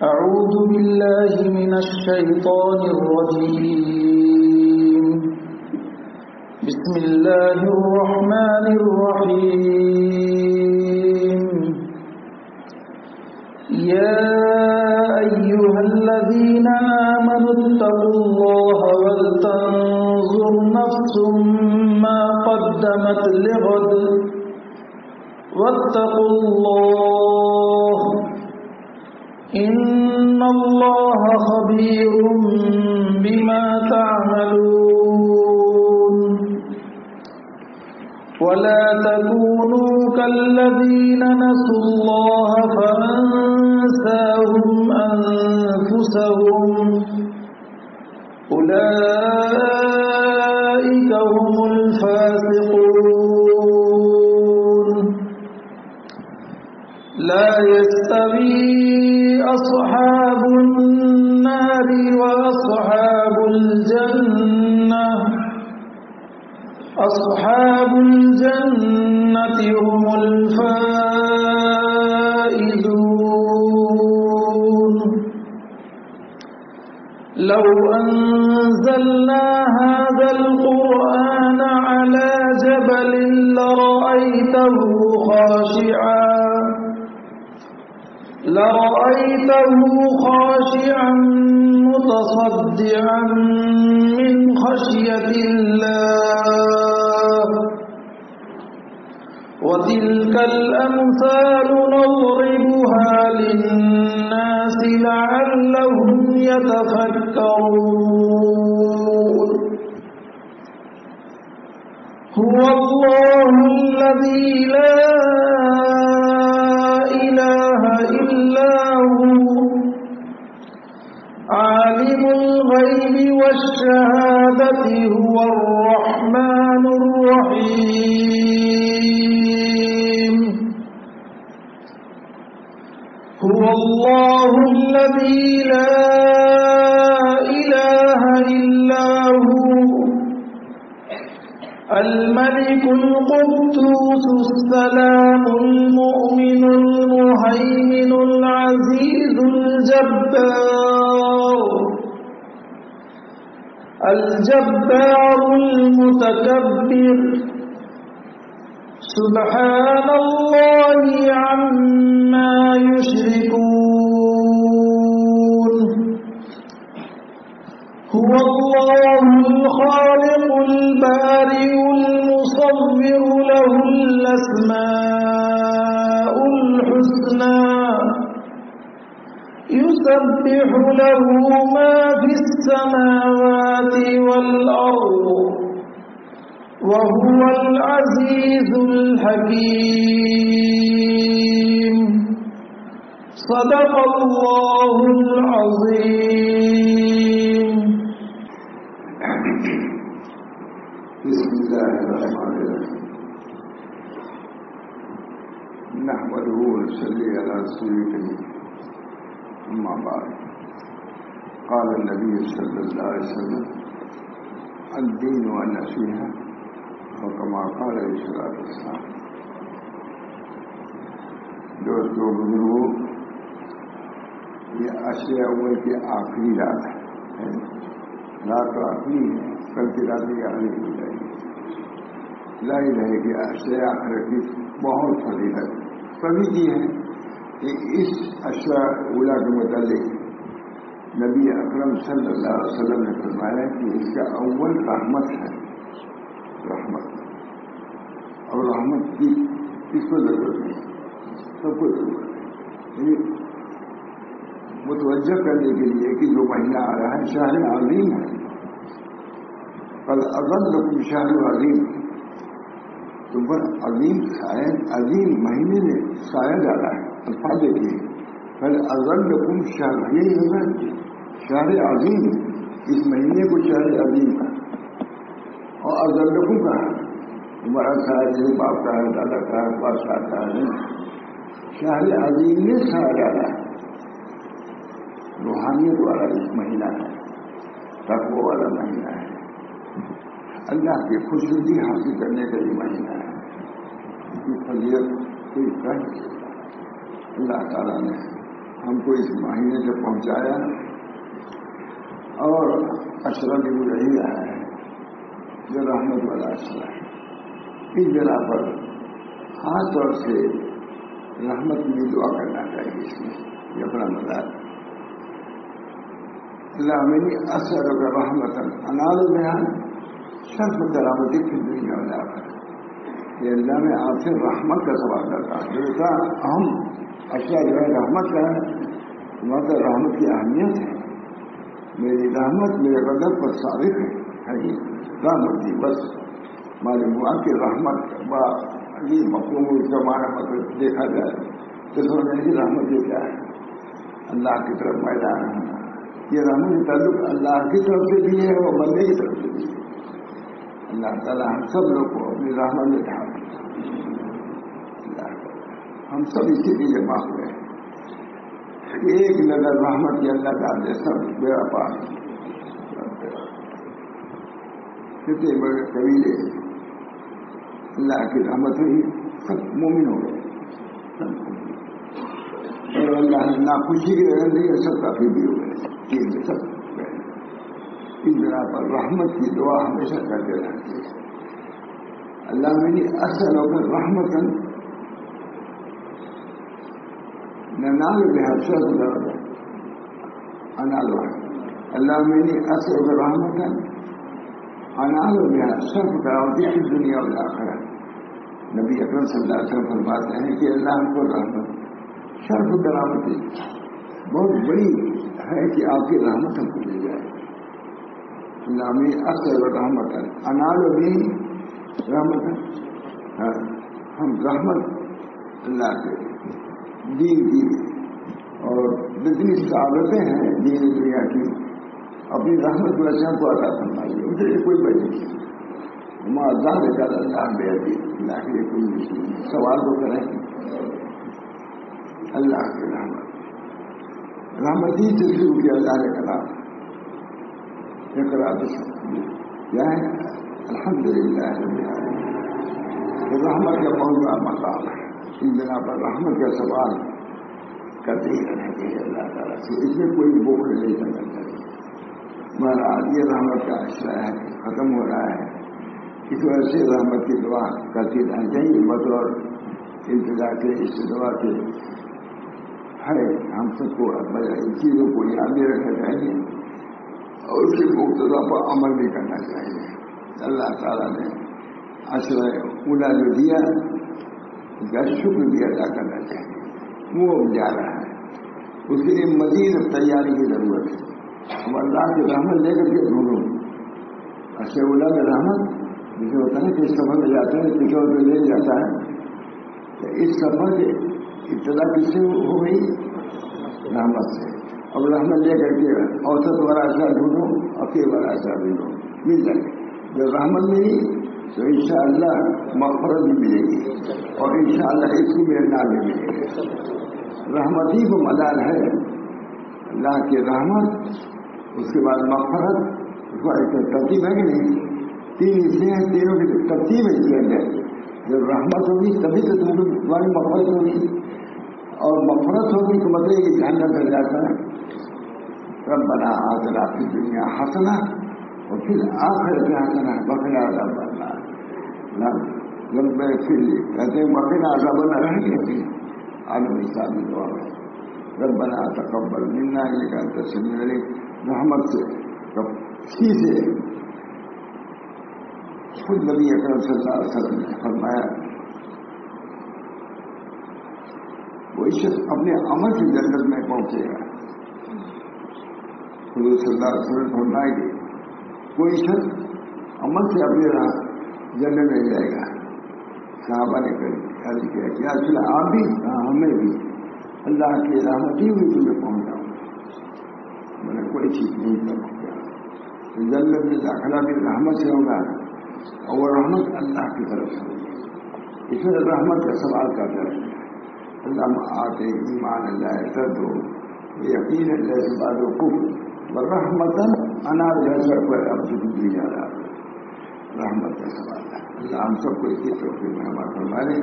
أعوذ بالله من الشيطان الرجيم. بسم الله الرحمن الرحيم. يا أيها الذين آمنوا اتقوا الله ولتنظر نفس ما قدمت لغد واتقوا الله إن الله خبير بما تعملون. ولا تكونوا كالذين نسوا الله فأنساهم أنفسهم أولئك هم الفاسقون. لا يستوي أصحاب النار وأصحاب الجنة أصحاب الجنة هم الفائزون. لو أنزلنا هذا القرآن على جبل لرأيته خاشعا متصدعا من خشية الله. وتلك الأمثال نضربها للناس لعلهم يتفكرون. هو الله الذي لا إله إلا هو عالم الغيب والشهادة هو الرحمن الرحيم. هو الله الذي لا إله إلا هو الملك القدوس السلام المؤمن المهيمن العزيز الجبار المتكبر. سبحان الله عما يشركون. هو الله الخالق البارئ المصور له الأسماء الحسنى يسبح له ما في السماوات والأرض وهو العزيز الحكيم. صدق الله العظيم. بسم الله الرحمن الرحيم. نحمده ونصلي على رسوله الكريم. أما بعد، قال النبي صلى الله عليه وسلم: الدين والنصيحة، وكما قال عليه الصلاة والسلام. دوستو بزرگوں، یہ عشر اول کی آخری رات ہے. رات تو آخری ہے، کل کی رات کی آخری ہو جائے گی. لائی رہے گی عشر آخر کی بہت فضیلت سبھی کی ہے کہ اس عشر اولا کے متعلق نبی اکرم صلی اللہ علیہ وسلم نے فرمایا کہ اس کا اول رحمت ہے. رحمت اور رحمت کی کس کو ضرورت نہیں، سب کو ضرورت ہے. متوجہ کرنے کے لیے کہ جو مہینہ آ رہا ہے شہر عظیم ہے. قد اظلکم شہر عظیم، تم پر عظیم عظیم مہینے نے سایہ ڈالا ہے. الفاظ دیکھیے، قد اظلکم شہر، یہی ہے شہر عظیم. اس مہینے کو شہر عظیم کا اور اظلکم کا تمہارا سایہ جیسے باپ کا ہے، دادا کا ہے، بادشاہ کا ہے. شہر عظیم نے سایہ ڈالا ہے. روحانیت والا اس مہینہ ہے، تقوی والا مہینہ ہے، اللہ کی خوشنودی حاصل کرنے کا یہ مہینہ ہے. اس کی فضیلت کوئی کہہ نہیں سکتا. اللہ تعالیٰ نے ہم کو اس مہینے سے پہنچایا اور اشرا بھی رہی رہا ہے جو رحمت والا اشرا ہے. اس بنا پر خاص طور سے رحمت کی دعا کرنا چاہیے. اس میں یہ اپنا مزاج اللہ میری اثر کا رحمت انال بیان شرف کرامتی کی دنیا میں آتا ہے. یہ اللہ میں آپ سے رحمت کا سوال کرتا ہے. جو کا اہم اشیاء جو ہے رحمت کا ہے مطلب رحمت کی اہمیت ہے. میری رحمت میرے قدر پر ثابت ہے رحمت کی بس معلوم ہوا کہ رحمت یہ مفہوم اس کا معنی مطلب دیکھا جائے تو سمجھنے کی رحمت یہ کیا ہے. اللہ کی طرف میدان ہونا یہ رحمت کا تعلق اللہ کی طرف سے بھی ہے اور بندے کی طرف سے بھی ہے. اللہ تعالیٰ ہم سب لوگ کو اپنی رحمت میں ڈھال ہم سب اسی لیے معاف ہوئے ہیں. ایک نظر رحمت کی اللہ کا دے سب میرا پاس کتنے بڑے قبیلے اللہ کی رحمت ہوئی سب مومن ہو گئے اور اللہ نے ناخوشی کی وجہ سے سب کافی بھی ہو گئے. سب اس بنا پر رحمت کی دعا ہمیشہ کرتے رہنا چاہیے. اللہ میری اصل ہو کر رحمت نال بحث انالو ہے. اللہ میری اصل ہو کر رحمت انالو بحث کراوتی کی دنیا اور آخرت. نبی اکرم صلی اللہ علیہ وسلم فرماتے ہیں کہ اللہ کو رحمت شرف کراوتی بہت بڑی ہے کہ آپ کی رحمت ہم کو مل جائے. اللہ میں اصل رحمت انالو بھی رحمت ہم رحمت اللہ کے دین کی اور جتنی سعادتیں ہیں دین دنیا کی اپنی رحمت ویسے ہم کو عطا فرمائیے. ان کے لیے کوئی بات نہیں آزاد کر اللہ بے عزیز اللہ کے لیے کوئی مشکل نہیں. سوال تو کریں اللہ کی رحمت ہی سے شروع کیا اللہ نے کلام اقرا کیا ہے الحمدللہ رحمت کا بہت بڑا مقام ہے. اس بنا پر رحمت کا سوال کرتے ہی رہنا چاہیے اللہ تعالیٰ سے. اس میں کوئی بوکھ نہیں کرنا چاہیے. مہاراج یہ رحمت کا اشرا ہے ختم ہو رہا ہے. اس وجہ سے رحمت کی دعا کرتی رہنا چاہیے. بطور انتظار کے اس دعا کے ہے ہم سب کو ان چیزوں کو یاد بھی رکھنا چاہیے اور اس کے مقتضا پر عمل بھی کرنا چاہیے. اللہ تعالیٰ نے اشرا اولا جو دیا اس کا شکر بھی ادا کرنا چاہیے. وہ جا رہا ہے اس کے لیے مزید تیاری کی ضرورت ہے. ہم اللہ کی رحمت لے کر کے ڈھونڈوں اشرا اولا میں رحمت جسے ہوتا ہے کہ اس سفر میں جاتے ہیں کسی اور لے جاتا ہے تو اس سفر کے ابتدا کس سے ہو گئی رحمت سے. اب رحمت لے کر کے اوسط والا اشرا ڈھونڈوں اکیل والا اشرا ڈھونڈوں مل جائے. جب رحمت ملی تو انشاءاللہ مغفرت بھی ملے گی اور انشاءاللہ اس کی میرا بھی ملے گی. رحمت ہی وہ مدار ہے اللہ کی رحمت. اس کے بعد مغفرت اس کو ایک ترتیب ہے کہ نہیں. تین حصے ہیں تینوں کی ترتیب ہے اس کے اندر. جب رحمت ہوگی تبھی تو تمہاری مغفرت ہوگی اور مغفرت ہوگی تو مطلب یہ جہنم کر جاتا ہے. ربنا آتنا فی الدنیا حسنہ اور پھر آخرت حسنہ وقنا عذاب النار. جب میں پھر کہتے ہیں وقنا عذاب النار رہیں گے عالم حساب دعا میں ربنا تقبل منا انک انت السمیع العلیم. رحمت سے اسی سے خود نبی اکرم صلی اللہ علیہ وسلم نے فرمایا وہ شخص اپنے عمل کی جنت میں پہنچے گا. حضور صلی اللہ علیہ وسلم فرمائے گی کوئی شخص عمل سے اپنے جنت میں جائے گا. صحابہ نے عرض کیا کہ اصل آپ بھی ہمیں بھی اللہ کی رحمت ہی ہوئی تمہیں پہنچ جاؤں. میں نے کوئی چیز نہیں کر پہنچا. جنت میں داخلہ بھی رحمت سے ہوگا اور وہ رحمت اللہ کی طرف سے ہوگی. اس میں رحمت کا سوال کرتے رہے اللہ آتے ایمان اللہ کر دو یقین اللہ سے بات و خوب رحمتن انار جیسا پر اب بھی جا رہا رحمت کا سوال ہے. اللہ ہم سب کو اسی توفیق میں ہمارا فرمائے.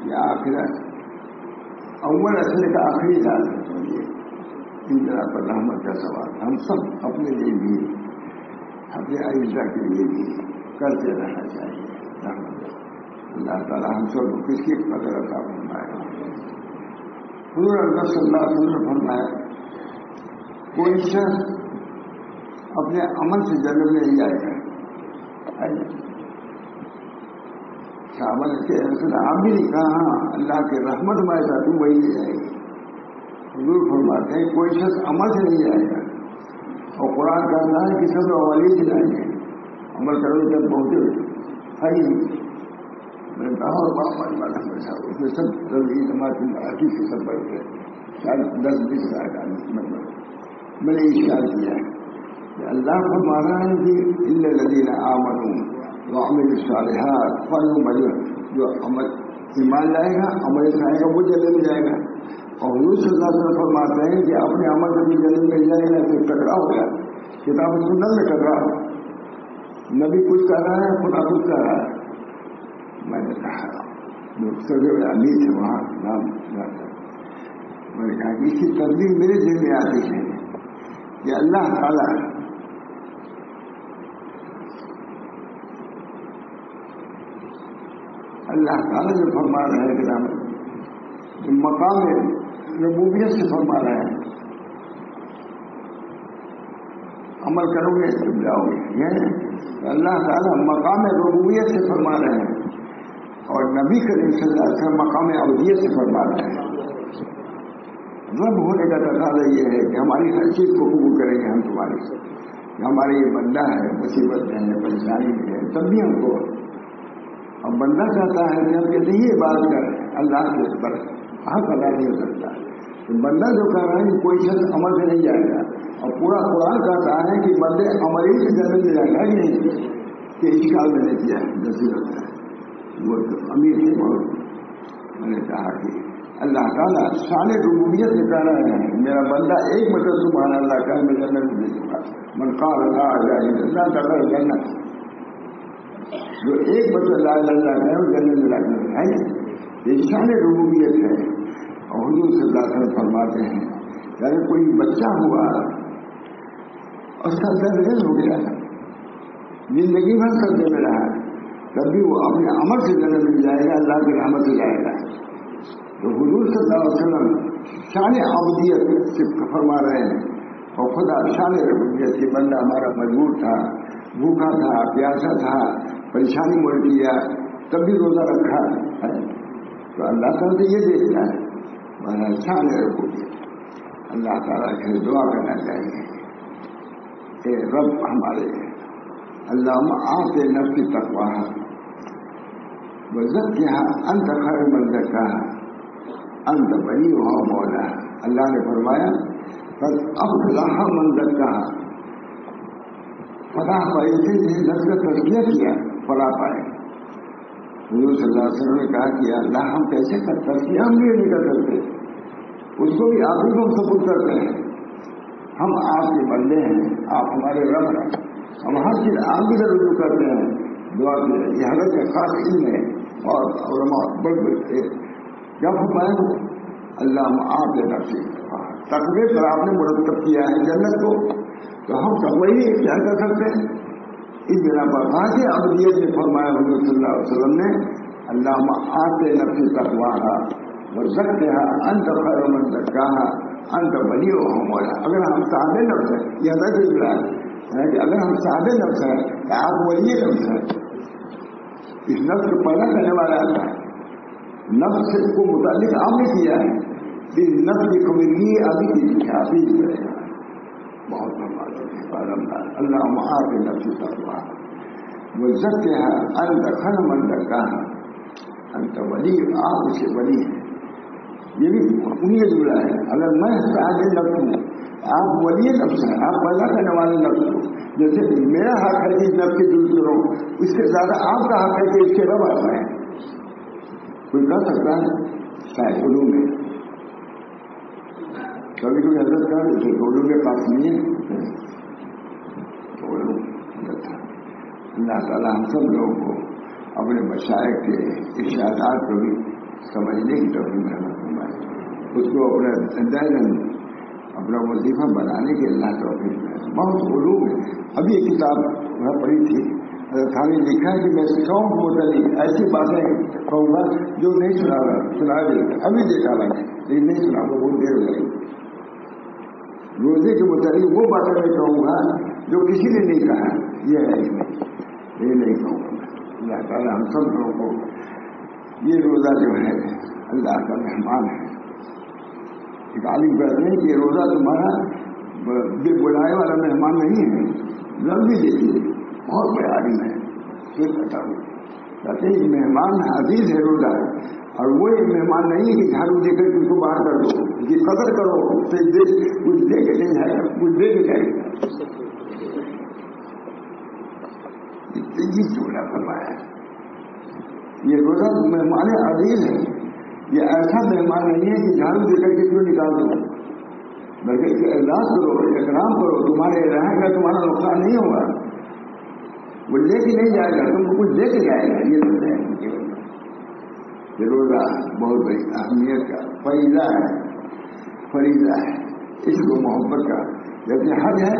یہ آخر اول اصل کا آخری دال ہے تعالیٰ پر رحمت کا سوال ہم سب اپنے لیے بھی اپنے عائشہ کے لیے بھی کرتے رہنا چاہیے. اللہ تعالیٰ ہم سب کو کس کی قدر عطا فرمائے. حضور اکرم صلی اللہ علیہ وسلم فرمایا کوئی شخص اپنے عمل سے جنت میں نہیں جائے گا. صحابہ نے کہا رسول آپ بھی نہیں کہا ہاں اللہ کے رحمت میں ایسا تم وہی لے جائے گی. حضور فرماتے ہیں کوئی شخص عمل سے نہیں جائے گا اور قرآن کا اللہ ہے کہ سب اولی سے جائیں گے عمل کرنے تک پہنچے. میں نے کہا اور بڑا اس میں سب ربی جماعت عقیق سے سب بڑھ گئے شاید 10-20 ہزار. میں نے اشارہ کیا کہ اللہ فرما رہا ہے کہ الا الذین آمنوا وعملوا الصالحات فلهم جو عمل ایمان لائے گا عمل کھائے گا وہ جنت میں جائے گا. اور حضور صلی اللہ علیہ وسلم فرماتے ہیں کہ اپنے عمل سے بھی جنت میں جائے گا تو ٹکراؤ ہو گیا. کتاب سنت میں ٹکراؤ نبی کچھ کہہ رہا ہے خدا کچھ کہہ رہا ہے. میں نے کہا جو سب علی تھے وہاں نام میں نے کہا کہ اس کی تربیت میرے دل میں آتی ہے کہ اللہ تعالیٰ جو فرما رہے ہیں کہ جو مقام ربوبیت سے فرما رہے ہیں عمل کرو گے تم جاؤ گے. اللہ تعالیٰ مقام ربوبیت سے فرما رہے ہیں اور نبی کریم صلی اللہ علیہ وسلم مقام ابدیت سے فرما رہے ہیں. رب ہونے کا تقاضا یہ ہے کہ ہماری ہر چیز کو قبول کریں گے ہم تمہاری سے. ہمارے یہ بندہ ہے مصیبت میں ہے پریشانی میں ہے تب بھی ہم کو اب بندہ چاہتا ہے کہ ہم کہتے ہیں یہ بات کر اللہ کے پر حق ادا نہیں ہو سکتا. تو بندہ جو کہہ رہا ہے کہ کوئی شخص عمل سے نہیں جائے گا اور پورا قرآن کہتا ہے کہ بندے عمل ہی سے جنت میں جائے گا کہ نہیں کہ اشکال میں نے کیا نصیحت ہے وہ تو امیر ہے بہت. میں نے کہا کہ اللہ تعالیٰ شان ربوبیت سے کہہ رہے ہیں میرا بندہ ایک مطلب سبحان اللہ کا میں جنت میں دے دوں گا. من قال لا الہ الا اللہ دخل جنت جو ایک مطلب لا الہ الا اللہ ہے وہ جنت میں داخل ہے. یہ شان ربوبیت ہے. اور حضور صلی اللہ علیہ وسلم فرماتے ہیں کہ اگر کوئی بچہ ہوا اور سر درد ہو گیا زندگی بھر سر دے میں رہا تب بھی وہ اپنے عمل سے جنت میں جائے گا اللہ کی رحمت سے جائے گا. تو حضور صلی اللہ علیہ وسلم شان عبودیت سے فرما رہے ہیں اور خدا شان ربوبیت کے بندہ ہمارا مجبور تھا بھوکا تھا پیاسا تھا پریشانی مول کیا تب بھی روزہ رکھا ہے تو اللہ تعالیٰ سے یہ دیکھتا ہے ہمارا شان ربوبیت. اللہ تعالیٰ سے دعا کرنا چاہیے کہ رب ہمارے اللہم آت نفس تقواہا وزکھا انت خیر من زکاہا انت ولیھا مولاھا. اللہ نے فرمایا قد افلح من زکاہا فلاح پائی سے نفس کا تزکیہ کیا فلاح پائے. حضور صلی اللہ علیہ وسلم نے کہا کہ اللہ ہم کیسے تزکیہ ہم بھی نہیں کر سکتے اس کو بھی آپ ہی کو سپورٹ کرتے ہیں. ہم آپ کے بندے ہیں آپ ہمارے رب ہیں ہم ہر چیز آپ کی طرف رجوع کرتے ہیں. دعا کی یہ حضرت کا خاص علم ہے اور علماء بڑے کیا فرمایا اللہ آپ کے نفسی تقوی پر آپ نے مرتب کیا ہے جنت کو تو ہم تقوی کیا کر سکتے ہیں. اس بنا پر واضح ابدیت نے فرمایا حضور صلی اللہ علیہ وسلم نے اللہ آپ نفسی تقواہا وزکھا انت خیر من زکاہا انت ولیھا مولاھا. اگر ہم سادے نفس ہیں یہ حضرت ہے کہ اگر ہم سادے نفس ہیں تو آپ ولی نفس ہیں. اس نفس کو پیدا کرنے والا آتا ہے نفس کو متعلق آپ نے کیا ہے اس نفس کی قبیلگی ابھی کی آپ ہی کرے گا. بہت اللہ آپ نفس تقواہا وزکھا انت خیر من زکاہا انت ولیھا. آپ اسے ولی ہیں یہ بھی انہیں جڑا ہے. اگر میں سادے نفس ہوں آپ ولی نفس ہیں آپ پیدا کرنے والے نفس ہو. جیسے میرا حق ہے کہ نفس کی درست کروں اس سے زیادہ آپ کا حق ہے کہ اس کے رب آ جائیں. کوئی کہہ سکتا ہے شاید علوم میں کبھی کوئی حضرت کا علوم کے پاس نہیں ہے. اللہ تعالیٰ ہم سب لوگوں کو اپنے مشائخ کے ارشادات کو بھی سمجھنے کی توفیق عطا فرمائے اس کو اپنے ذہن اپنا وظیفہ بنانے کے اللہ توفیق ہے. بہت علوم ہے. ابھی ایک کتاب میں پڑھی تھی, تھانے لکھا ہے کہ میں 100 متعلق ایسی باتیں کہوں گا جو نہیں سنا دے گا. ابھی دیکھا میں نے لیکن نہیں سنا, وہ بہت دیر ہو گئی. روزے کے متعلق وہ باتیں میں کہوں گا جو کسی نے نہیں کہا. یہ ہے اس میں, یہ نہیں کہوں گا. اللہ تعالیٰ ہم سب لوگوں کو, یہ روزہ جو ہے اللہ کا مہمان ہے. ایک عالم کہتے ہیں کہ یہ روزہ تمہارا بے بلائے والا مہمان نہیں ہے. لمبی دیکھیے, بہت بڑا عالم ہے. پھر بتاؤ کہتے ہیں مہمان عزیز ہے روزہ, اور وہ ایک مہمان نہیں ہے کہ جھاڑو دے کر اس کو باہر کر دو. اس کی قدر کرو, کچھ دے کے نہیں جائے گا, کچھ دے کے جائے گا. اتنی چوڑا فرمایا. یہ روزہ مہمان عزیز ہے. یہ ایسا مہمان نہیں ہے کہ جھاڑو دے کر کے کیوں نکال دو, بلکہ اس کا اعزاز کرو, اکرام کرو. تمہارے رہے گا تمہارا نقصان نہیں ہوگا. وہ لے کے نہیں جائے گا, تم کو کچھ دے کے جائے گا. یہ روزہ ہے. یہ روزہ بہت بڑی اہمیت کا فریضہ ہے. فریضہ ہے اس کو محبت کا. جیسے حج ہے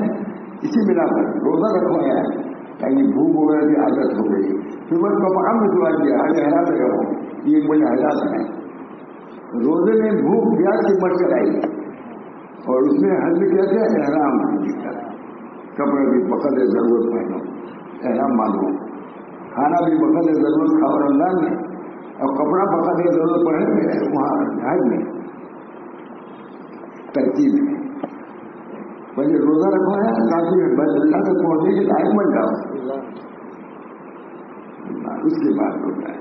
اسی بنا پر روزہ رکھوایا ہے تاکہ بھوک وغیرہ کی عادت ہو گئی. پھر میں کپڑا میں دعا کیا حج حیرات رہو. یہ بڑے حیرات ہیں. روزے میں بھوک پیاس کی مر کرائی, اور اس میں حج کیا کیا احرام کپڑے بھی بقدر ضرورت پہنو, احرام مانو. کھانا بھی بقدر ضرورت کھاؤ رمضان میں, اور کپڑا بقدر ضرورت پڑے وہاں حج میں. ترتیب میں پہلے روزہ رکھوایا تاکہ اللہ تک پہنچنے کے لائق بن جاؤ. اس کے بعد ہوتا ہے.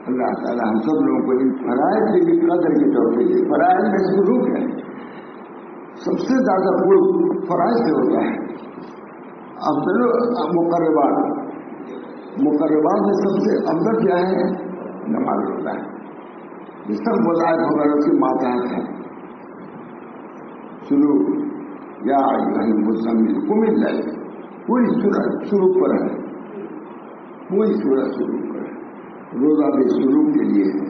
اللہ تعالیٰ ہم سب لوگوں کو ان فرائض کی بھی قدر کی توفیق دے. فرائض میں سلوک ہے. سب سے زیادہ قرب فرائض سے ہوتا ہے. افضل مقربات میں سب سے افضل کیا ہے؟ نماز ہوتا ہے. یہ سب وظائف وغیرہ کی ماتحت ہے. سلوک یا مزمل کو مل جائے. پوری صورت سلوک پر ہے. پوری صورت سلوک پر ہے. روزہ بھی سلوک کے لیے ہے,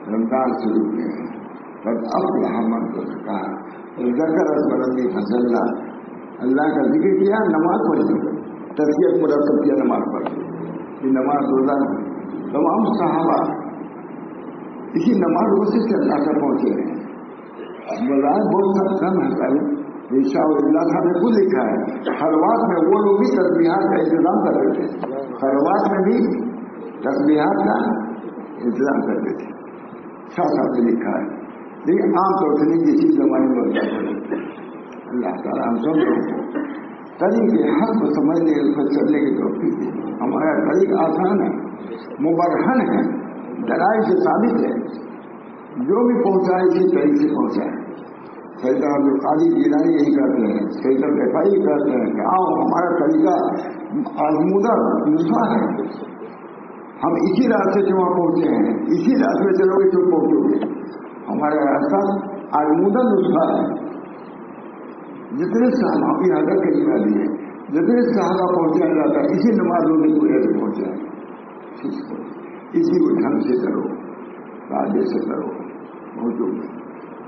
رمضان سلوک کے ہے. بس افلاح من تزکا, ذکر اسم فصل, اللہ کا ذکر کیا, نماز پڑھی, تزکیہ مرتب کیا نماز پڑھی. یہ نماز روزہ تمام صحابہ اسی نماز روزے سے اللہ تک پہنچے ہیں. بظاہر بہت کم ہے. شاہ اللہ صاحب نے خود لکھا ہے خلوات میں وہ لوگ بھی تسبیحات کا انتظام کرتے تھے. خلوات میں بھی تسبیحات کا انتظام کرتے تھے. شاہ صاحب نے لکھا ہے, لیکن عام طور سے نہیں کسی زمانے میں ہوتا ہے. اللہ تعالیٰ ہم سب لوگوں کو طریقے حق کو سمجھنے اس پر چلنے کی توفیق دے. ہمارا طریق آسان ہے, مبرہن ہے, دلائل سے ثابت ہے. جو بھی پہنچائے اسی طریقے سے پہنچائے. سیدنا عبدالقادر جیلانی یہی کرتے ہیں, سیدنا رفاعی کرتے ہیں کہ آؤ ہمارا طریقہ آزمودہ نسخہ ہے, ہم اسی راستے سے وہاں پہنچے ہیں, اسی راستے چلو گے تو پہنچو گے. ہمارا راستہ آزمودہ نسخہ ہے. جتنے صحابہ کی حضرت کے جگہ دی ہے, جتنے صحابہ پہنچایا جاتا ہے اسی نمازوں کی وجہ سے پہنچائے. اسی کو ڈھنگ سے کرو, قاعدے سے کرو, پہنچو گے.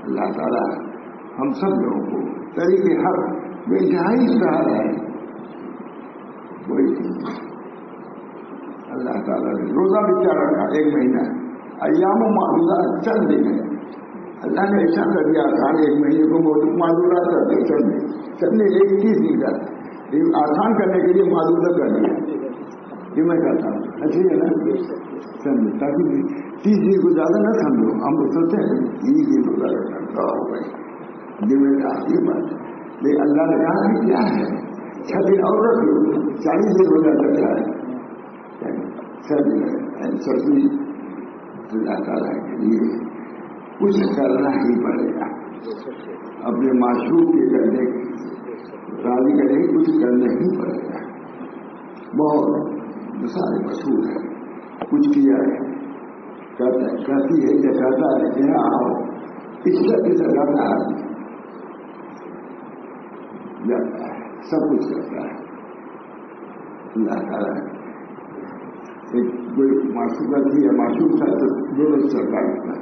اللہ تعالیٰ ہم سب لوگوں کو طریقے حق جو انتہائی سہارا ہے وہی. اللہ تعالیٰ نے روزہ بھی کیا رکھا, 1 مہینہ ایام و معدودات چند دن ہے. اللہ نے ایسا کر دیا آسان, 1 مہینے کو معدودات کر دیا. چند 21 دن کا, لیکن آسان کرنے کے لیے معدودہ کر دیا. یہ میں کہتا ہوں اچھی ہے نا, چند تاکہ 30 دن کو زیادہ نہ سمجھو. ہم تو سوچتے ہیں 30 دن روزہ رکھنا ہو گئی یہ بات. لیکن اللہ نے کہا کہ کیا ہے 6 دن اور رکھ لو, 40 دن روزہ رکھا ہے. اللہ تعالیٰ کے لیے کچھ کرنا ہی پڑے گا. اپنے معشوق کے کرنے راضی کرنے کچھ کرنا ہی پڑے گا. بہت مثال مشہور ہے, کچھ کیا ہے کہتی ہے یا کہتا ہے کہ آؤ اس طرح کرتا ہے, جاتا ہے, سب کچھ کرتا ہے. اللہ تعالیٰ ایک کوئی معشوقہ تھی یا معشوق تھا تو دونوں چلتا رہتا ہے.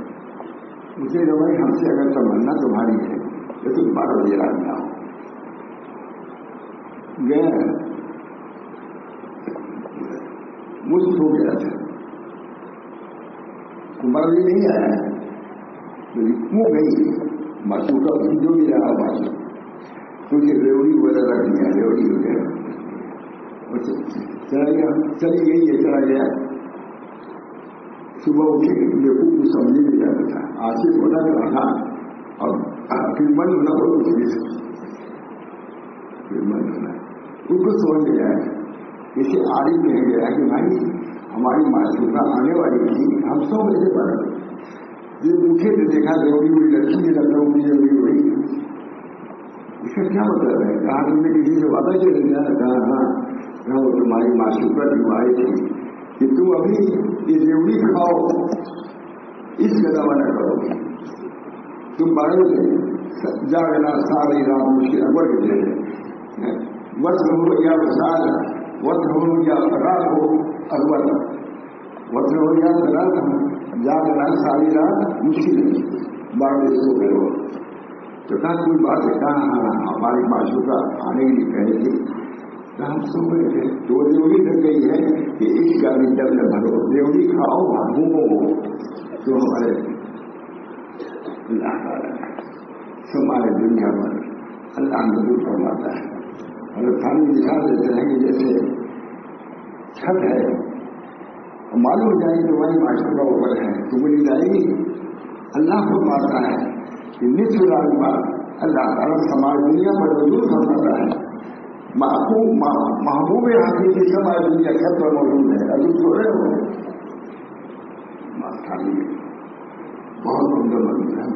اسے جو بھائی ہم سے اگر تمنا تمہاری ہے یہ تو 12 بجے رات میں آؤ گئے مجھ ہو گیا تھا 12 بجے نہیں آیا وہ گئی ماسو کا جو بھی رہا ماسو کیونکہ ریوڑی وغیرہ رکھ دیا ریوڑی وغیرہ چلی گئی ہے چلا گیا صبح اٹھے دیکھو کچھ سمجھ نہیں جاتا تھا آصف ہونا کا رہا اور پھر من ہونا بہت مشکل ہے پھر من ہونا ان کو سمجھ نہیں آیا اسے عارف کہہ گیا کہ بھائی ہماری معصومہ آنے والی تھی ہم 100 بجے پر یہ اٹھے تو دیکھا ضروری ہوئی لڑکی بھی لگ رہی ضروری ہوئی اس کا کیا مطلب ہے کہا تم نے کسی سے وعدہ کیا نہیں کہا ہاں وہ تمہاری معصومہ بیماری تھی کہ تم ابھی یہ ضروری کھاؤ اس قدم نہ کرو تم 12 بجے جاگنا ساری رات مشکل بڑھ گئے وطن ہو یا وسال وطن ہو یا رات ہو اکبر وطن ہو یا رات ہو جاگنا ساری رات مشکل ہے 12 بجے سو گئے ہو تو کہا کوئی بات ہے کہاں ہماری معشوقہ آنے کے لیے کہے تھی ہم سو گئے تھے تو ریوڑی لگ گئی ہے کہ اس کا بھی جب نہ بھرو ریوڑی کھاؤ گھومو تو ہمارے اللہ تعالیٰ ہمارے دنیا پر اللہ مدد فرماتا ہے اور تھانی مثال دیتے ہیں کہ جیسے چھت ہے معلوم ہو جائے کہ وہی معاشرہ اوپر ہے تو بولی جائے گی اللہ فرماتا ہے کہ نصف رات بعد اللہ تعالیٰ ہماری دنیا پر وجود فرماتا ہے محبوب حقیقی ہماری دنیا چھت پر موجود ہے ابھی سو رہے ہو بہت عمدہ موجود ہے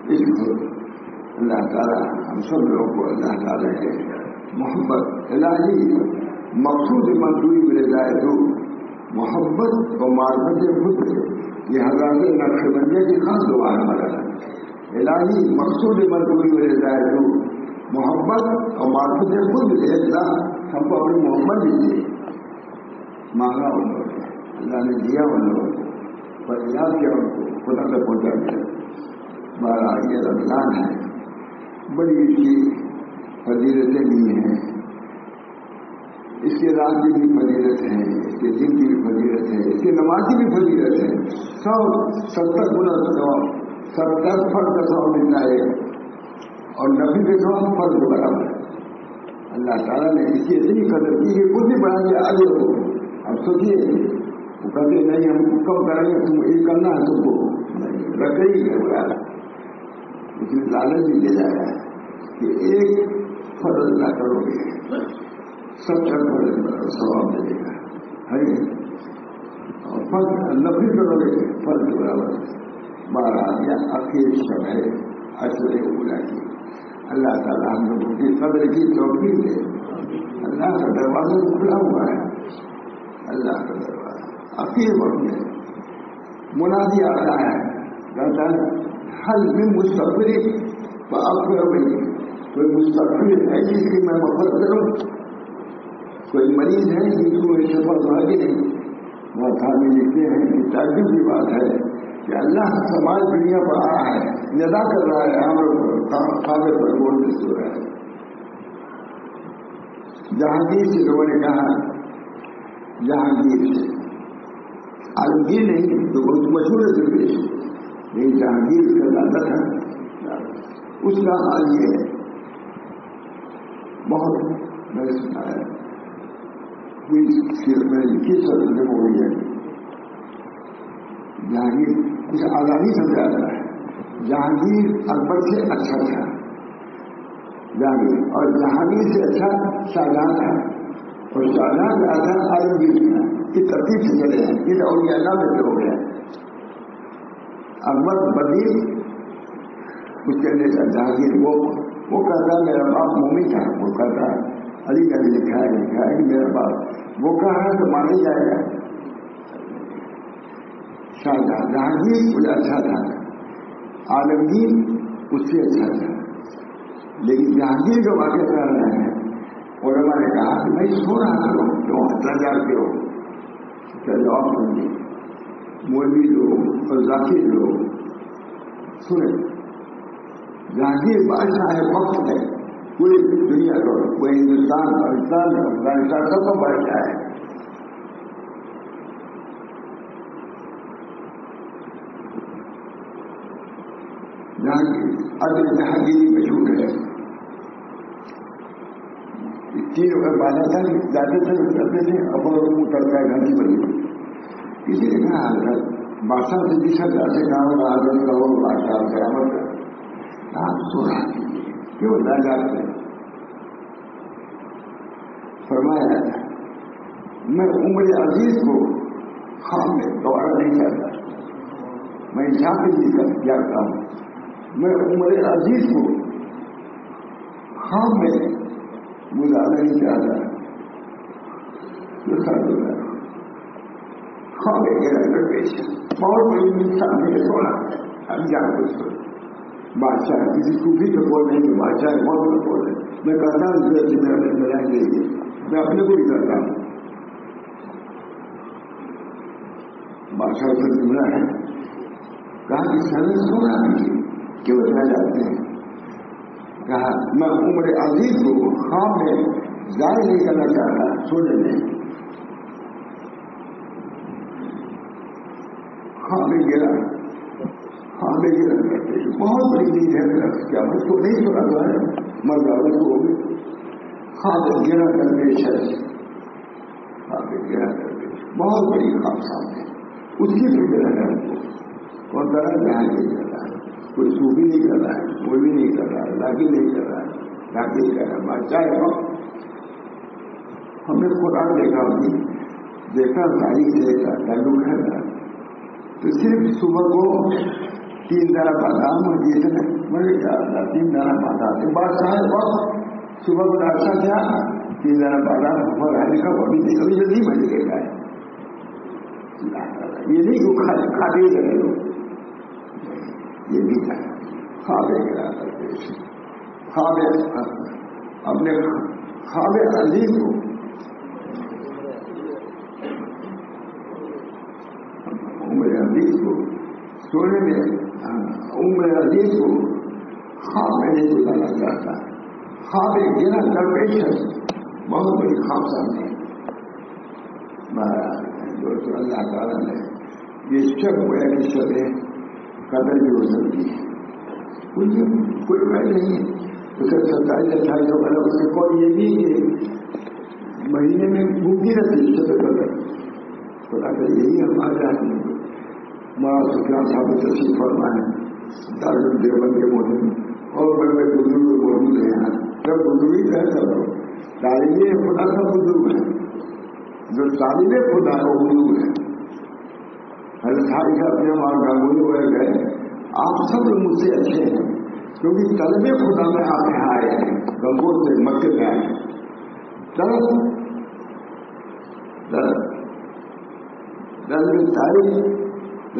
اس کو اللہ تعالیٰ ہم سب لوگوں کو اللہ تعالیٰ کے محبت الہی مقصود مندوری ملے جائے تو محبت اور معرفت خود یہ حضرات نقش بندے کی خاص دعا ہے ہمارا الہی مقصود مندوری ملے جائے تو محبت اور معرفت خود ملے اللہ ہم کو اپنی محبت دیجیے مانگا ان لوگوں کو اللہ نے دیا ان لوگوں کو پر یاد کیا ان کو خدا تک پہنچا دیا 12 یہ رمضان ہے بڑی اس کی فضیلتیں بھی ہیں اس کے رات کی بھی فضیلت ہے اس کے دن کی بھی فضیلت ہے اس کے نماز کی بھی فضیلت ہے 70 گنا ثواب 70 فرض کا ثواب ملتا ہے اور نبی کے ثواب فرض برابر ہے اللہ تعالیٰ نے اس کی اتنی قدر کی کہ کچھ بھی بڑھا کے آگے ہو اب سوچیے وہ کہتے نہیں ہم کم کریں گے تم یہ کرنا ہے تم کو رکھ ہی ہے اس میں لالچ بھی دے جا رہا ہے کہ ایک فرض نہ کرو گے 70 فرض ثواب دے گا ہے اور فرض نفی کرو گے فرض برابر 12 یا اخیر شب ہے عشر اولا کی اللہ تعالیٰ ہم لوگوں کی قدر کی توفیق دے اللہ کا دروازہ کھلا ہوا ہے اللہ کا دروازہ اخیر وقت میں منادی آتا ہے کہتا ہے حل میں مستقبل کوئی مستقبل ہے جس کی میں مفت کروں کوئی مریض ہے جس کو یہ سفر بھاگی نہیں وہ تھانے لکھتے ہیں کہ تعجب کی بات ہے کہ اللہ سماج دنیا پر آ رہا ہے ندا کر رہا ہے ہم لوگ کھانے پر گول میں سو رہا ہے جہانگیر سے لوگوں نے کہا جہانگیر سے عالمگیر نہیں تو بہت مشہور ہے درویش لیکن جہانگیر کا دادا تھا اس کا حال یہ ہے بہت میں نے سنا ہے میں لکھی سرد ہو گئی ہے جہانگیر اسے آزادی سمجھا رہا ہے جہانگیر اکبر سے اچھا تھا جہانگیر اور جہانگیر سے اچھا شاہجہاں تھا اور شاہجہاں کا تھا عالمگیر تھا یہ ترتیب سے چلے ہیں یہ اولیاء اللہ میں سے ہو گیا اکبر بدیر اس کے لیے جہانگیر وہ کہتا میرا باپ مومی تھا وہ کہتا علی کا بھی لکھا ہے کہ میرا باپ وہ کہا ہے تو مانا ہی جائے گا شاہجہاں جہانگیر مجھے اچھا تھا عالمگیر اس سے اچھا تھا لیکن جہانگیر جو واقع کر رہے ہیں علماء نے کہا کہ میں سو رہا کروں کیوں ہتھیار جاتے ہو کیا جواب سنیے مولوی لوگ اور ذاکر لوگ سنیں جہانگیر بادشاہ وقت ہے پوری دنیا کو، وہ ہندوستان، پاکستان، افغانستان سب کا بادشاہ ہے. جہانگیری مشہور ہے. تین وقت بادشاہ جاتے تھے کرتے تھے، اپنا اترتا ہے گھنٹی بنی. کسی نے کہا حضرت بادشاہ سے جس حضرت سے کہا ہوگا حضرت کا ہو بادشاہ قیامت کا آپ سونا کیوں نہ جاتے. فرمایا میں عمر عزیز کو خواب میں دوبارہ نہیں چاہتا، میں انسان کے لیے جاتا ہوں. میں عمر عزیز کو خواب میں گزارنا نہیں چاہتا. خواب ہے پیش بہت بڑی انسان ہے سونا انجان کو چھوڑ بادشاہ کسی صوفی کو بول رہے ہیں، بادشاہ بہت بڑا بول رہے ہیں. میں کرتا ہوں میرا ملائیں گے، میں اپنے کو بھی کرتا ہوں. بادشاہ سے جملہ ہے کہا کہ سر سونا نہیں کیوں رہ جاتے ہیں. کہا میں عمر عزیز کو خواب میں ظاہر نہیں کرنا چاہتا سونے میں. خواب میں گرا کرتے بہت بڑی چیز ہے. کیا مجھ کو نہیں سنا تو ہے مر جاؤ کو خواب میں گرا کرتے شخص، خواب میں گرا کرتے بہت بڑی خواب سامنے اس کی فکر ہے اور ذرا جہاں نہیں کر رہا ہے. کوئی صوفی نہیں کر رہا ہے، کوئی بھی نہیں کر رہا ہے، لاکی نہیں کر رہا ہے، لاکی کر رہا ہے بادشاہ ہے. ہم نے قرآن دیکھا ہوگی، دیکھا تاریخ سے تعلق ہے تو صرف صبح کو 3 دانہ بادام اور یہ سب بڑے 3 دانہ بادام بادشاہ ہے. وقت صبح کو ناشتہ کیا 3 دانہ بادام اوپر آنے کا وہ بھی کبھی جلدی بن گا. یہ نہیں کہ کھاتے رہے لوگ، یہ بھی ہے خواب خواب اپنے خواب عزیز کو عمر عزیز کو سونے میں عمر عزیز کو خواب میں نہیں بتانا چاہتا. خواب گرا کر پیش ہے بہت بڑی خواب سامنے. دوستوں اللہ تعالیٰ نے یہ شب ایسی شب ہے قدر بھی ہو سکتی ہے. کوئی بات نہیں ہے اسے 27-28 مطلب اس سے کوئی یہ نہیں کہ مہینے میں ممکن رہتی شب قدر. خدا کا یہی ہمارے ہاتھ میں. مولانا سفیان صاحب تشریف فرما ہے دارالعلوم دیوبند کے موجود اور بڑے بڑے بزرگ موجود ہیں. یہاں سب بزرگ ہے، سب طالب خدا سب بزرگ ہے. جو طالب خدا وہ بزرگ ہے. حضرت صاحب اپنے وہاں گنگولی ہو گئے آپ سب لوگ مجھ سے اچھے ہیں کیونکہ طلب خدا میں آپ یہاں آئے ہیں. گنگور سے مکے میں آئے طلب تعلیم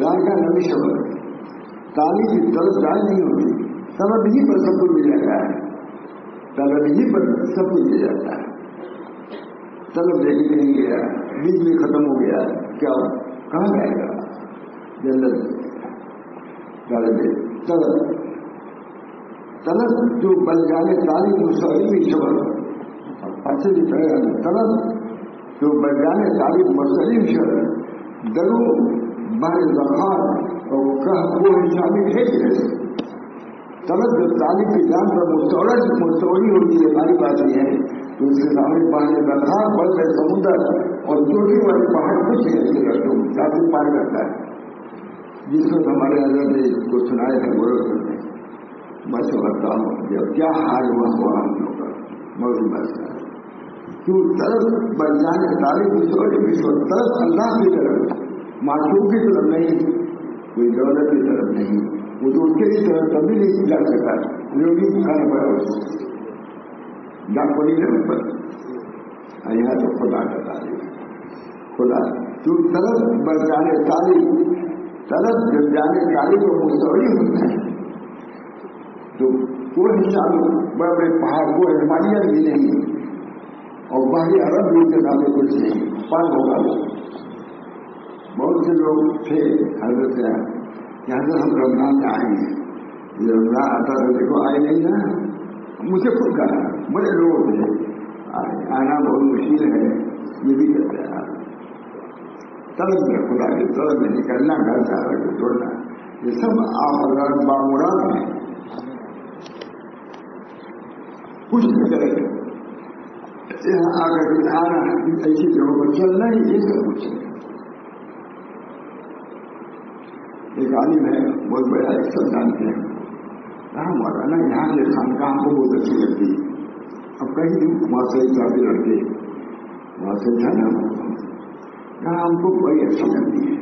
رائے کا نبی شبد تعلیم کی طلب رائے نہیں ہوتی. طلب ہی پر سب کچھ مل جاتا ہے، طلب ہی پر سب کچھ مل جاتا ہے. طلب دیکھنے نہیں گیا، بجلی ختم ہو گیا، کیا کہاں جائے گا جنت. طلب جو بن جانے تعلیم مسئلہ بھی شبد اچھے بھی کہے گا. طلب جو بن جانے تعلیم مسئلہ شبد درو بر زخار اور وہ شامل ہے. طلب جو تعلیم کی جان پر مستولی ہوتی ہے ہماری بات یہ ہے تو اس کے سامنے پانی برخار بڑھ گئے سمندر اور چوٹی والے پہاڑ کچھ ایسے کرتے کافی پانی کرتا ہے. جس وقت ہمارے حضرت کو سنائے تھے گورکھپور میں میں سمجھتا ہوں کہ کیا حال ہوا ہم لوگوں کا موضوع بچتا ہے. تو طرف بن جانے تعلیم طرف اللہ کی طرف معصوم کی طرف نہیں، کوئی دولت کی طرف نہیں. وہ تو اس کے لیے طرف کبھی نہیں جا سکتا جو بھی کھانا پڑا اس ڈاکٹری نے پر یہاں تو خدا کا تعلیم خدا تو طرف بن جانے تعلیم طرف جب جانے تعلیم کو مستولی ہوتا ہے تو کوئی حساب بڑے بڑے پہاڑ کو ہمالیہ بھی نہیں اور باہری عرب بھی کے نامے کچھ نہیں پان ہوگا. بہت سے لوگ تھے حضرت سے یہاں سے ہم رمضان میں آئیں گے جب رمضان آتا تو دیکھو آئے نہیں نا, مجھے خود کہا بڑے لوگ تھے آنا بہت مشکل ہے, یہ بھی کہتے ہیں طلب میں خدا کے طلب میں نکلنا, گھر سے آ کے چھوڑنا, یہ سب آپ اگر بامراد ہیں کچھ نہیں کرے گا. یہاں آ کر کے آنا ایسی جگہوں پر چلنا ہی یہ سب کچھ ہے. ایک عالم ہے بہت بڑا, ایک سب جانتے ہیں رہا مولانا, یہاں سے خانقاہ ہم کو بہت اچھی لگتی ہے. اب کہیں وہاں سے جاتے لڑکے وہاں سے جانا یہاں ہم کو بڑی اچھی لگتی ہے.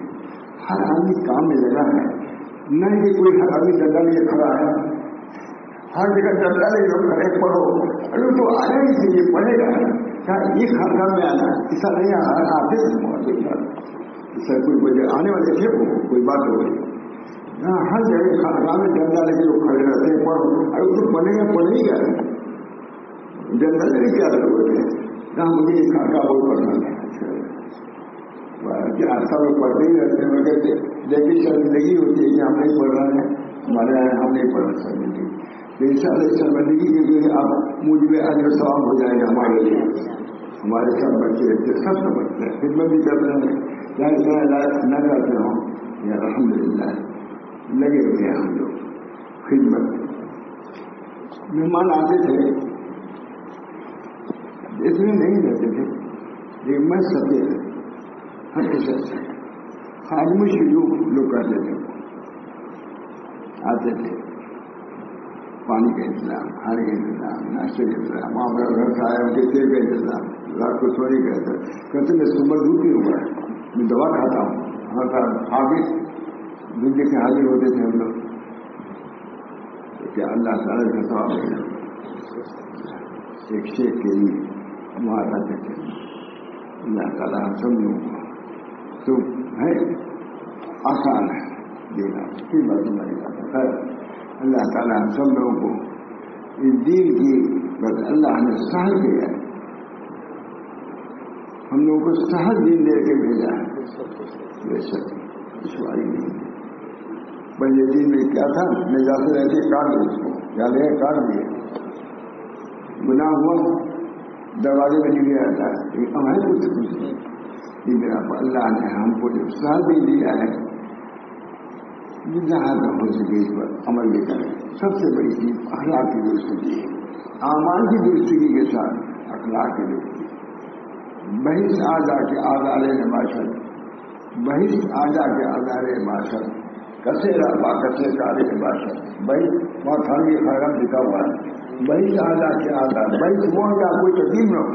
ہر آدمی کام میں لگا ہے, نہیں کہ کوئی ہر آدمی ڈنڈا لیے کھڑا ہے, ہر جگہ ڈنڈا لے لو کھڑے پڑھو. ارے تو آنا ہی چاہیے, پڑھے گا کیا یہ خاندان میں آنا ایسا نہیں آتے ایسا کوئی وجہ آنے والے تھے وہ کوئی بات ہو گئی. ہر جگہ خاندان میں ڈنڈا لے کے لوگ کھڑے رہتے ہیں, پڑھو. ارے تو پڑھے گا پڑھے ہی گا, ڈنڈا لے کیا ضرورت ہے. مجھے یہ خاندان بہت پسند ہے. سب لوگ پڑھتے ہی رہتے ہیں مگر جیسی شرمندگی ہوتی ہے کہ ہم نہیں پڑھ رہے ہیں, ہمارے یہاں ہم نہیں پڑھ رہے شرمندگی. تو ان شاء اللہ شرمندگی کے لیے اب مجھ میں اجر ثواب ہو جائے گا ہمارے لیے. ہمارے سب بچے رہتے سب سمجھتے ہیں, خدمت بھی کرتے ہیں, چاہے نہ کرتے ہوں یا الحمدللہ لگے ہوئے ہیں ہم لوگ خدمت. مہمان آتے تھے اس میں نہیں رہتے تھے لیکن میں سبھی ہر کسی سے خاموش لوگ کرتے تھے, آتے تھے. پانی کا انتظام, کھانے کا انتظام, ناشتے کا انتظام, وہاں پر گھر سے آئے ان کے تیل کا انتظام, رات کو سونے کا انتظام. کہتے میں صبح دودھ نہیں ہوا, میں دوا کھاتا ہوں. آگے دودھ کے حاضر ہوتے تھے ہم لوگ. کیا اللہ تعالیٰ کا ثواب ہے. ایک شیخ کے لیے وہاں آتے تھے. اللہ تعالیٰ ہم سب لوگوں کو تو ہے آسان ہے دینا, کوئی بات نہیں ہے. اللہ تعالیٰ ہم سب لوگوں کو اس دین کی بس اللہ نے سہل دیا ہے, ہم لوگوں کو سہل دین دے کے بھیجا ہے. بے شک دشواری نہیں ہے. پہلے دن میں کیا تھا, میں جاتے رہتے کاٹ دے اس کو, جاتے ہیں کاٹ دیے, گناہ ہوا دروازے میں نہیں آتا ہے. ہمارے کچھ نہیں, اللہ نے ہم کو جو سہل بھی دیا ہے جہاں تک ہو سکے اس پر عمل بھی کریں. سب سے بڑی چیز اخلاق کی درستگی ہے. اعمال کی درستگی کے ساتھ اخلاق کی درستگی. بحث آجا کے آزار معاشر, بحث آجا کے آزار معاشر, کسے رابع کسے کارے معاشر. بھائی وہاں خالی خیرم لکھا ہوا ہے, بحث آجا کے آزار. بحث وہ یا کوئی تقسیم نہ ہو,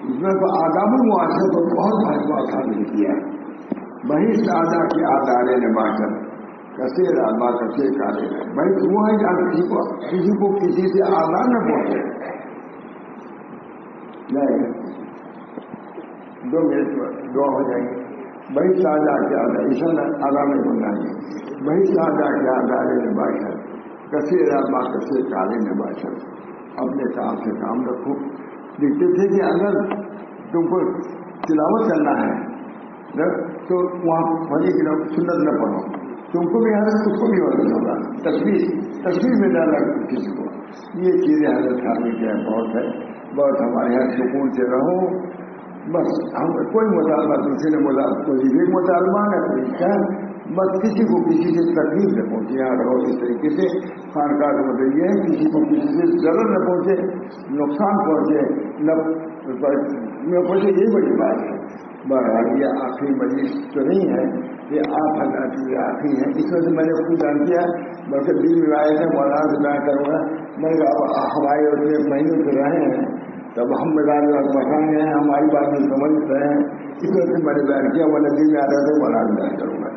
اس میں تو آداب المعاشر کو بہت بھائی خالی کیا ہے. بحث آجا کے آزار معاشر, کسے رابع کسے کارے. بھائی وہ ہے جہاں کسی کو کسی سے آزار نہ پہنچے. نہیں 2 منٹ پر دعا ہو جائیں گے. بھائی ساجا کے آدھا ایسا آدھا میں بننا ہے. بھائی ساجا کے آدھارے میں باشر, کسے رابع کسے کارے میں باشر. اپنے کام سے کام رکھو. دیکھتے تھے کہ اگر تم کو تلاوت کرنا ہے تو وہاں بھلی کی سنت نہ پڑھو, تم کو بھی حضرت اس کو بھی حضرت ہوگا. تصویر میں ڈالا کسی کو. یہ چیزیں حضرت خالی کیا بہت ہے, بہت ہمارے یہاں سکون سے رہو. بس ہم کوئی مطالبہ دوسرے نے کوئی بھی مطالبہ نہ کوئی کیا, بس کسی کو کسی سے تکلیف نہ پہنچے. یہاں رہو اس طریقے سے. خانقاہ کا مطلب یہ ہے کسی کو کسی سے ضرور نہ پہنچے, نقصان پہنچے نہ پہنچے. یہی بڑی بات ہے. بہرحال یہ آخری مجلس تو نہیں ہے, یہ آپ حضرات کی آخری ہے. اس وجہ سے میں نے خود جان کیا, بلکہ دل میں آئے تھے مولانا سے بیان کروں گا. میں نے اب ہمارے اتنے مہینوں سے رہے ہیں تب ہم میدان پسند ہیں, ہماری بات میں سمجھ رہے ہیں. اس وجہ سے میں نے بیان کیا, ورنہ دل میں آ رہا تھا مولانا بیان کروں گا.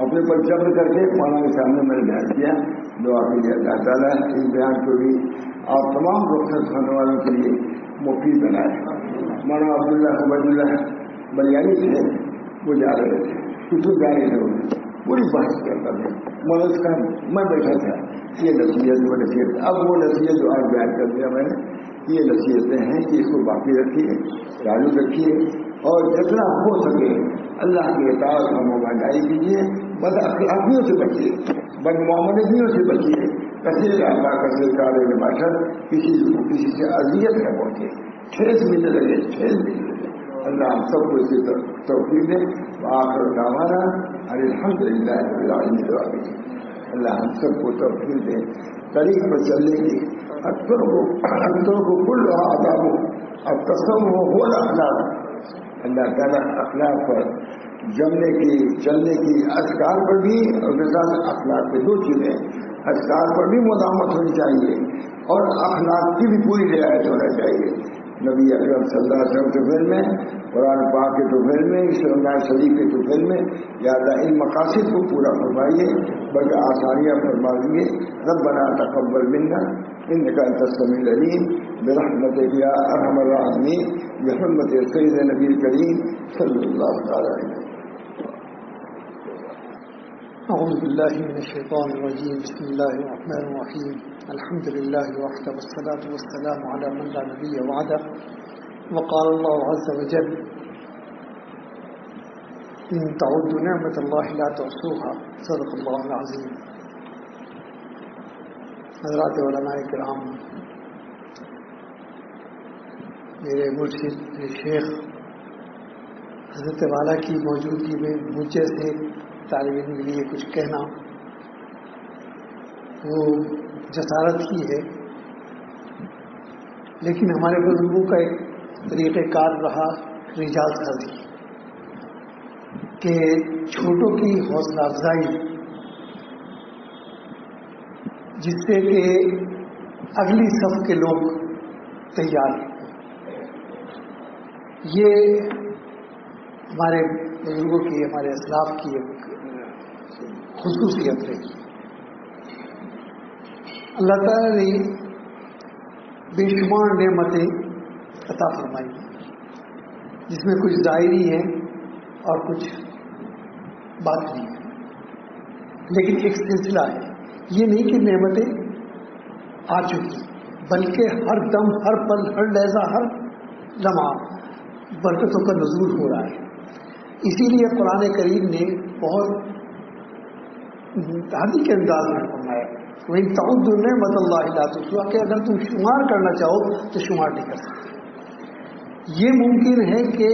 اپنے پر جبر کر کے مولانا کے سامنے میں نے بیان کیا. دعا کیجیے اللہ تعالیٰ اس بیان کو بھی آپ تمام رخصت ہونے والوں کے لیے مفید بنائے. مولانا عبداللہ عبداللہ بلیانی تھے, وہ جا رہے تھے, کچھ گاڑی تھے, پوری بحث کرتا تھا. مدد کا میں بیٹھا تھا, یہ نصیحت وہ نصیحت. اب وہ نصیحت جو آج بیان کر دیا میں نے, یہ نصیحتیں ہیں کہ اس کو باقی رکھیے, چالو رکھیے, اور جتنا ہو سکے اللہ کی اطاعت کا موقع جاری کیجیے. بس اخلاقیوں سے بچیے. بدمعاملتیوں سے بچیے. کثیر اللہ کثیر کارے باشد کسی سے اذیت نہ پہنچے, ٹھیس بھی نہ لگے, اللہ ہم سب کو اسی توفیق دے. وآخر دعوانا ان الحمد للہ رب العالمین. اللہ ہم سب کو توفیق دے طریق پر چلنے کی. اکثروں کو کل آداب اور تصور ہو اخلاق. اللہ تعالیٰ اخلاق پر جمنے کی, چلنے کی, اذکار پر بھی اور اخلاق پہ 2 چیزیں. اذکار پر بھی مداومت ہونی چاہیے اور اخلاق کی بھی پوری رعایت ہونا چاہیے. نبی اکرم صلی اللہ علیہ وسلم کے فعل میں, قرآن پاک کے توفیل میں, اسلام شریف کے توفیل میں یا اللہ ان مقاصد کو پورا فرمائیے, بلکہ آسانیاں فرما دیے. ربنا تقبل منا انک انت السمیع العلیم برحمتک یا ارحم الراحمین بحرمت سید نبی کریم صلی اللہ تعالی علیہ وسلم. اعوذ باللہ من الشیطان الرجیم. بسم اللہ الرحمن الرحیم. الحمد للہ وحدہ والصلاة والسلام علی من لا نبی بعدہ. وقال اللہ عز وجل ان تعدوا نعمت اللہ لا تحصوها. صدق اللہ العظیم. حضرات علماء کرام, میرے مرشد میرے شیخ حضرت والا کی موجودگی میں مجھ جیسے طالب علم کے لیے کچھ کہنا وہ جسارت ہی ہے, لیکن ہمارے بزرگوں کا ایک طریقہ کار رہا رجال سازی, کہ چھوٹوں کی حوصلہ افزائی جس سے کہ اگلی صف کے لوگ تیار ہیں. یہ ہمارے بزرگوں کی, ہمارے اسلاف کی ایک خصوصیت رہی. اللہ تعالیٰ نے بے شمار نعمتیں عطا فرمائی, جس میں کچھ ظاہری ہیں اور کچھ باطنی ہیں, لیکن ایک سلسلہ ہے. یہ نہیں کہ نعمتیں آ چکی, بلکہ ہر دم, ہر پل, ہر لحظہ, ہر لمحہ برکتوں کا نزول ہو رہا ہے. اسی لیے قرآن کریم نے بہت حدیث کے انداز میں فرمایا وَإِن تَعُدُّوا نِعْمَتَ اللَّهِ لَا تُحْصُوهَا, کہ اگر تم شمار کرنا چاہو تو شمار نہیں کر سکتے. یہ ممکن ہے کہ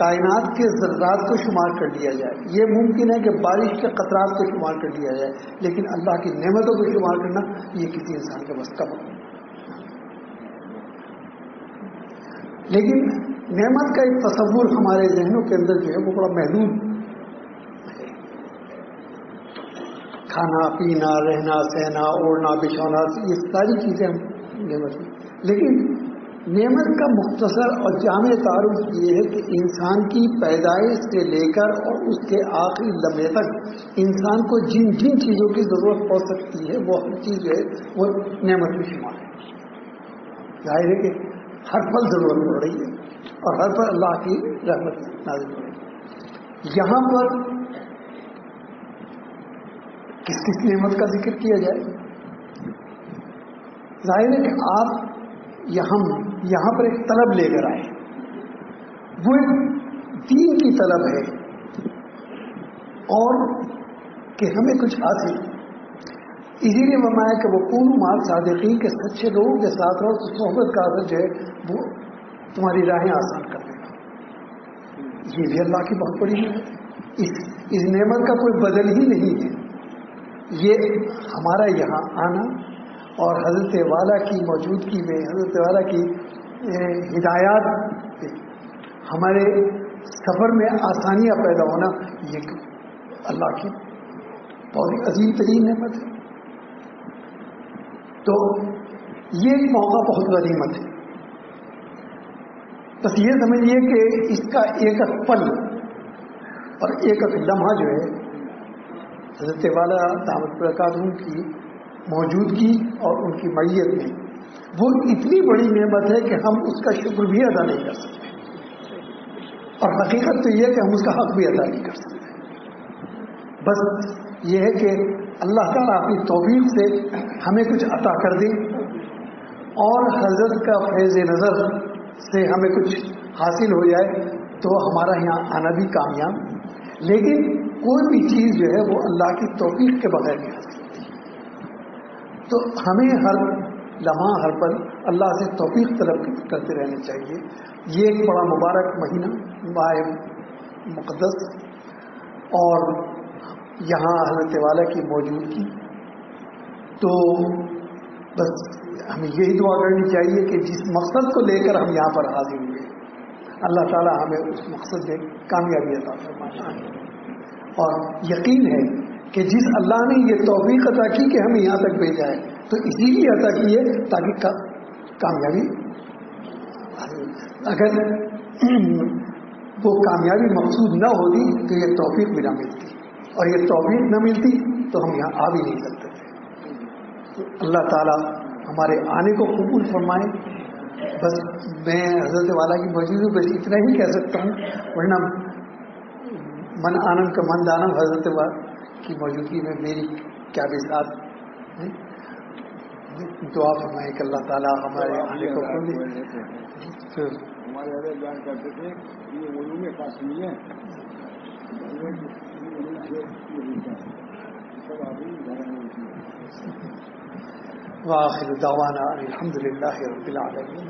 کائنات کے ذرات کو شمار کر لیا جائے, یہ ممکن ہے کہ بارش کے قطرات کو شمار کر لیا جائے, لیکن اللہ کی نعمتوں کو شمار کرنا یہ کسی انسان کے بس کا نہیں. لیکن نعمت کا ایک تصور ہمارے ذہنوں کے اندر جو ہے وہ بڑا محدود ہے. کھانا پینا, رہنا سہنا, اوڑھنا بچھونا, یہ ساری چیزیں نعمت ہیں. لیکن نعمت کا مختصر اور جامع تعارف یہ ہے کہ انسان کی پیدائش سے لے کر اور اس کے آخری لمحے تک انسان کو جن جن چیزوں کی ضرورت پڑ سکتی ہے وہ ہر چیز جو ہے وہ نعمت میں شمار ہے. ظاہر ہے کہ ہر پل ضرورت پڑ رہی ہے اور ہر پر اللہ کی رحمت نازل ہو رہی ہے. یہاں پر کس کس نعمت کا ذکر کیا جائے؟ ظاہر ہے کہ آپ یہاں پر ایک طلب لے کر آئے, وہ ایک دین کی طلب ہے اور کہ ہمیں کچھ حاصل. اسی لیے فرمایا کہ وہ کونوا مع الصادقین کے سچے لوگوں کے ساتھ رہو تو صحبت کا اثر جو ہے وہ تمہاری راہیں آسان کر دے گا. یہ بھی اللہ کی بہت بڑی نعمت ہے. اس نعمت کا کوئی بدل ہی نہیں ہے. یہ ہمارا یہاں آنا اور حضرت والا کی موجودگی میں, حضرت والا کی ہدایات ہمارے سفر میں آسانیاں پیدا ہونا, یہ اللہ کی بہت عظیم ترین نعمت ہے. تو یہ موقع بہت غنیمت ہے. بس یہ سمجھیے کہ اس کا ایک ایک پل اور ایک ایک لمحہ جو ہے حضرت والا دعوت برکاتہم کی موجودگی اور ان کی معیت میں وہ اتنی بڑی نعمت ہے کہ ہم اس کا شکر بھی ادا نہیں کر سکتے, اور حقیقت تو یہ ہے کہ ہم اس کا حق بھی ادا نہیں کر سکتے. بس یہ ہے کہ اللہ تعالیٰ اپنی توفیق سے ہمیں کچھ عطا کر دے اور حضرت کا فیض نظر سے ہمیں کچھ حاصل ہو جائے تو ہمارا یہاں آنا بھی کامیاب. لیکن کوئی بھی چیز جو ہے وہ اللہ کی توفیق کے بغیر نہیں حاصل. تو ہمیں ہر لمحہ ہر پل اللہ سے توفیق طلب کرتے رہنا چاہیے. یہ ایک بڑا مبارک مہینہ ماہ مقدس اور یہاں حضرت والا کی موجودگی، تو بس ہمیں یہی دعا کرنی چاہیے کہ جس مقصد کو لے کر ہم یہاں پر حاضر ہوئے اللہ تعالی ہمیں اس مقصد میں کامیابی عطا فرمائے. اور یقین ہے کہ جس اللہ نے یہ توفیق عطا کی کہ ہمیں یہاں تک بھیجا ہے تو اسی لیے عطا کی ہے تاکہ کامیابی، اگر وہ کامیابی مقصود نہ ہوتی تو یہ توفیق بھی نہ ملتی، اور یہ توفیق نہ ملتی تو ہم یہاں آ بھی نہیں سکتے تھے. اللہ تعالیٰ ہمارے آنے کو قبول فرمائے. بس میں حضرت والا کی موجودگی بس اتنا ہی کہہ سکتا ہوں، ورنہ من آنند کا من دانم حضرت والا کی موجودگی میں میری کیا بساط ہے. دعا فرمائے کہ اللہ تعالیٰ ہمارے آنے کو قبول. ہمارے حضرت بیان کرتے تھے یہ علوم قاسمی ہے، وآخر دعوانا الحمد للہ رب العالمین.